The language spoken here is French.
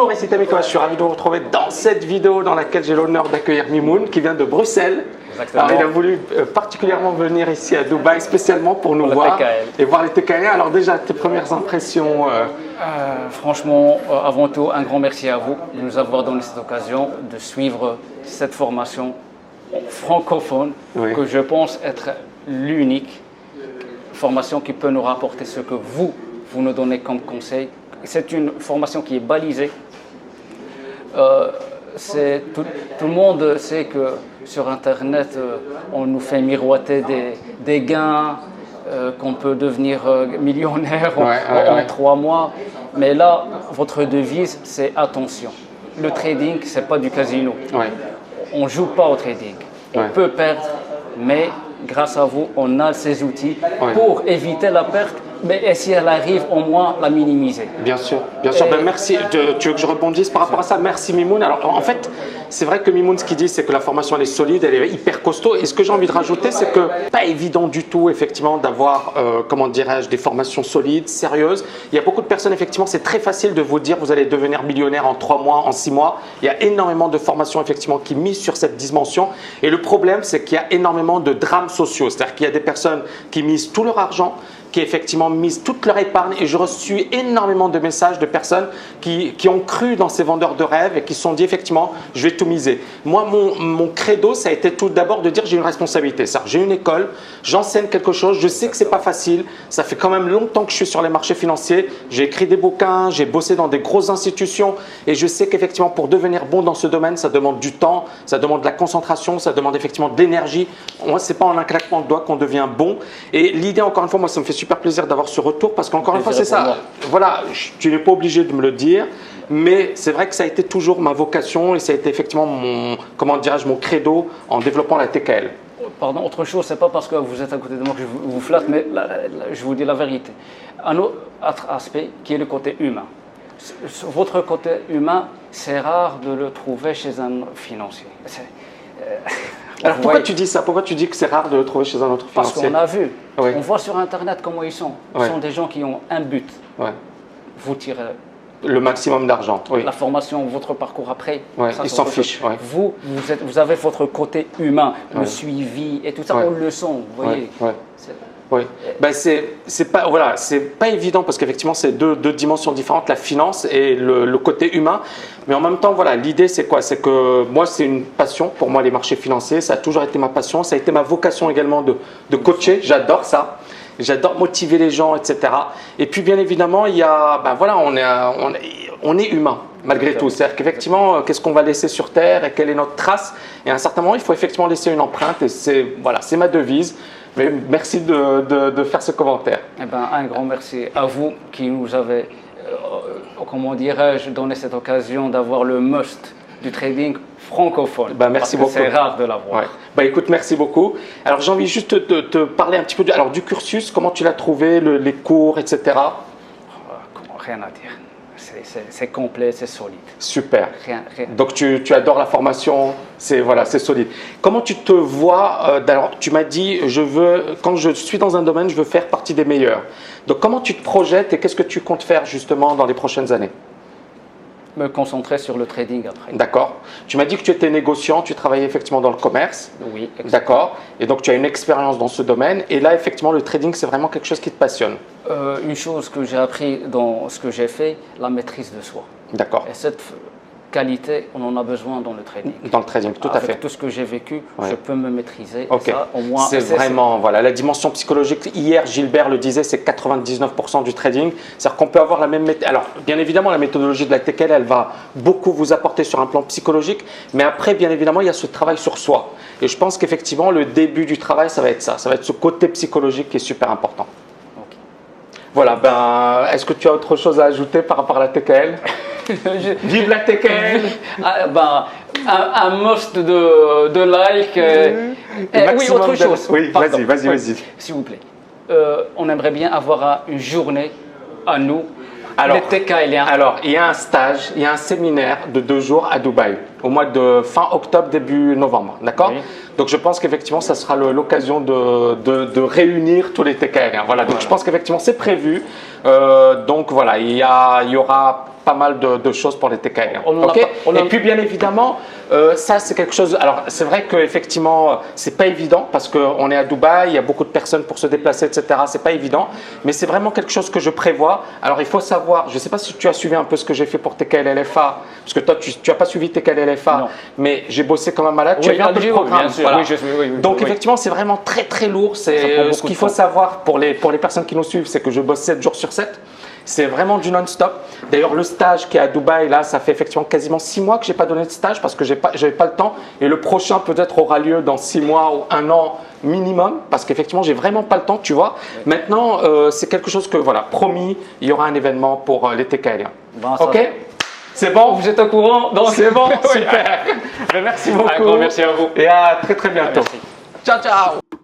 Bonjour, ici Tammy Thomas, je suis ravi de vous retrouver dans cette vidéo dans laquelle j'ai l'honneur d'accueillir Mimoun qui vient de Bruxelles. Exactement. Alors, il a voulu particulièrement venir ici à Dubaï spécialement pour nous voir et voir les TKL. Alors déjà, tes premières impressions Franchement, avant tout, un grand merci à vous de nous avoir donné cette occasion de suivre cette formation francophone que je pense être l'unique formation qui peut nous rapporter ce que vous nous donnez comme conseil. C'est une formation qui est balisée. Tout le monde sait que sur Internet, on nous fait miroiter des gains, qu'on peut devenir millionnaire en 3 mois. Mais là, votre devise, c'est attention. Le trading, ce n'est pas du casino. On ne joue pas au trading. On peut perdre, mais grâce à vous, on a ces outils pour éviter la perte. Mais si elle arrive, au moins la minimiser. Bien sûr, bien sûr. Ben, merci. Tu veux que je rebondisse par rapport à ça? Merci Mimoun. Alors en fait, c'est vrai que Mimoun, ce qu'il dit, c'est que la formation elle est solide, elle est hyper costaud. Et ce que j'ai envie de rajouter, c'est que pas évident du tout, effectivement, d'avoir, comment dirais-je, des formations solides, sérieuses. Il y a beaucoup de personnes, effectivement, c'est très facile de vous dire, vous allez devenir millionnaire en 3 mois, en 6 mois. Il y a énormément de formations, effectivement, qui misent sur cette dimension. Et le problème, c'est qu'il y a énormément de drames sociaux. C'est-à-dire qu'il y a des personnes qui misent tout leur argent, qui effectivement misent toute leur épargne, et je reçus énormément de messages de personnes qui ont cru dans ces vendeurs de rêves et qui se sont dit effectivement je vais tout miser. Moi mon credo ça a été tout d'abord de dire j'ai une responsabilité, j'ai une école, j'enseigne quelque chose, je sais que c'est pas facile, ça fait quand même longtemps que je suis sur les marchés financiers, j'ai écrit des bouquins, j'ai bossé dans des grosses institutions et je sais qu'effectivement pour devenir bon dans ce domaine ça demande du temps, ça demande de la concentration, ça demande effectivement de l'énergie. Moi c'est pas en un claquement de doigts qu'on devient bon et l'idée encore une fois moi ça me fait super plaisir d'avoir ce retour parce qu'encore une fois c'est ça, voilà, tu n'es pas obligé de me le dire mais c'est vrai que ça a été toujours ma vocation et ça a été effectivement mon, comment dirais-je, mon credo en développant la TKL. Pardon, autre chose, c'est pas parce que vous êtes à côté de moi que je vous flatte, mais je vous dis la vérité. Un autre aspect qui est le côté humain. Votre côté humain, c'est rare de le trouver chez un financier. Alors pourquoi tu dis ça? Pourquoi tu dis que c'est rare de le trouver chez un autre financier? Parce qu'on a vu, on voit sur Internet comment ils sont. Ce sont des gens qui ont un but. Vous tirez le maximum d'argent. La formation, votre parcours après, ils s'en fichent. Vous avez votre côté humain, le suivi et tout ça, on le sent, vous voyez. Oui, ben c'est pas évident parce qu'effectivement c'est deux dimensions différentes, la finance et le côté humain. Mais en même temps, voilà, l'idée c'est quoi? C'est que moi c'est une passion pour moi les marchés financiers, ça a toujours été ma passion, ça a été ma vocation également de coacher. J'adore ça, j'adore motiver les gens, etc. Et puis bien évidemment il y a, ben voilà, on est humain. Malgré tout, c'est-à-dire qu'effectivement, qu'est-ce qu'on va laisser sur Terre et quelle est notre trace? Et à un certain moment, il faut effectivement laisser une empreinte et c'est ma devise. Mais merci de faire ce commentaire. Eh ben, un grand merci à vous qui nous avez, comment dirais-je, donné cette occasion d'avoir le must du trading francophone. Merci beaucoup. C'est rare de l'avoir. Écoute, merci beaucoup. Alors j'ai envie juste de te parler un petit peu du cursus, comment tu l'as trouvé, les cours, etc. Rien à dire. C'est complet, c'est solide. Super. Rien. Donc tu adores la formation, c'est solide. Comment tu te vois alors, tu m'as dit, quand je suis dans un domaine, je veux faire partie des meilleurs. Donc comment tu te projettes et qu'est-ce que tu comptes faire justement dans les prochaines années? Me concentrer sur le trading après. D'accord. Tu m'as dit que tu étais négociant, tu travaillais effectivement dans le commerce. Oui, exactement. D'accord. Et donc tu as une expérience dans ce domaine. Et là, effectivement, le trading, c'est vraiment quelque chose qui te passionne. Une chose que j'ai appris dans ce que j'ai fait, la maîtrise de soi. D'accord. Et cette qualité, on en a besoin dans le trading. Dans le trading, tout à fait. Avec tout ce que j'ai vécu, je peux me maîtriser. Ok. Et ça, au moins, c'est vraiment la dimension psychologique. Hier, Gilbert le disait, c'est 99% du trading. C'est-à-dire qu'on peut avoir la même méthode. Alors, bien évidemment, la méthodologie de la TKL, elle va beaucoup vous apporter sur un plan psychologique. Mais après, bien évidemment, il y a ce travail sur soi. Et je pense qu'effectivement, le début du travail, ça va être ça. Ça va être ce côté psychologique qui est super important. Voilà, est-ce que tu as autre chose à ajouter par rapport à la TKL? Vive la TKL! Un must de like. Oui, autre chose. Oui, vas-y. S'il vous plaît. On aimerait bien avoir une journée à nous, les TKLiens. Alors, il y a un stage, il y a un séminaire de 2 jours à Dubaï, au mois de fin octobre, début novembre, d'accord? Donc, je pense qu'effectivement, ça sera l'occasion de réunir tous les TKLiens. Voilà, donc je pense qu'effectivement, c'est prévu. Donc voilà, il y aura pas mal de choses pour les TKL. Et puis bien évidemment, ça c'est quelque chose. Alors c'est vrai qu'effectivement, c'est pas évident parce qu'on est à Dubaï, il y a beaucoup de personnes pour se déplacer, etc. C'est pas évident, mais c'est vraiment quelque chose que je prévois. Alors il faut savoir, je sais pas si tu as suivi un peu ce que j'ai fait pour TKL LFA, parce que toi tu as pas suivi TKL LFA, mais j'ai bossé comme un malade. Tu as vu un peu le programme, bien sûr. voilà. Oui, Donc effectivement, c'est vraiment très très lourd. C'est ce qu'il faut savoir pour les personnes qui nous suivent, c'est que je bosse 7 jours sur 7. C'est vraiment du non-stop. D'ailleurs, le stage qui est à Dubaï, là, ça fait effectivement quasiment 6 mois que je n'ai pas donné de stage parce que je n'avais pas le temps. Et le prochain, peut-être, aura lieu dans 6 mois ou 1 an minimum parce qu'effectivement, j'ai vraiment pas le temps, tu vois. Maintenant, c'est quelque chose que, voilà, promis, il y aura un événement pour les TKL. Bon, ok? C'est bon? Vous êtes au courant? C'est bon, super. Merci beaucoup. Un grand merci à vous. Et à très très bientôt. Merci. Ciao, ciao.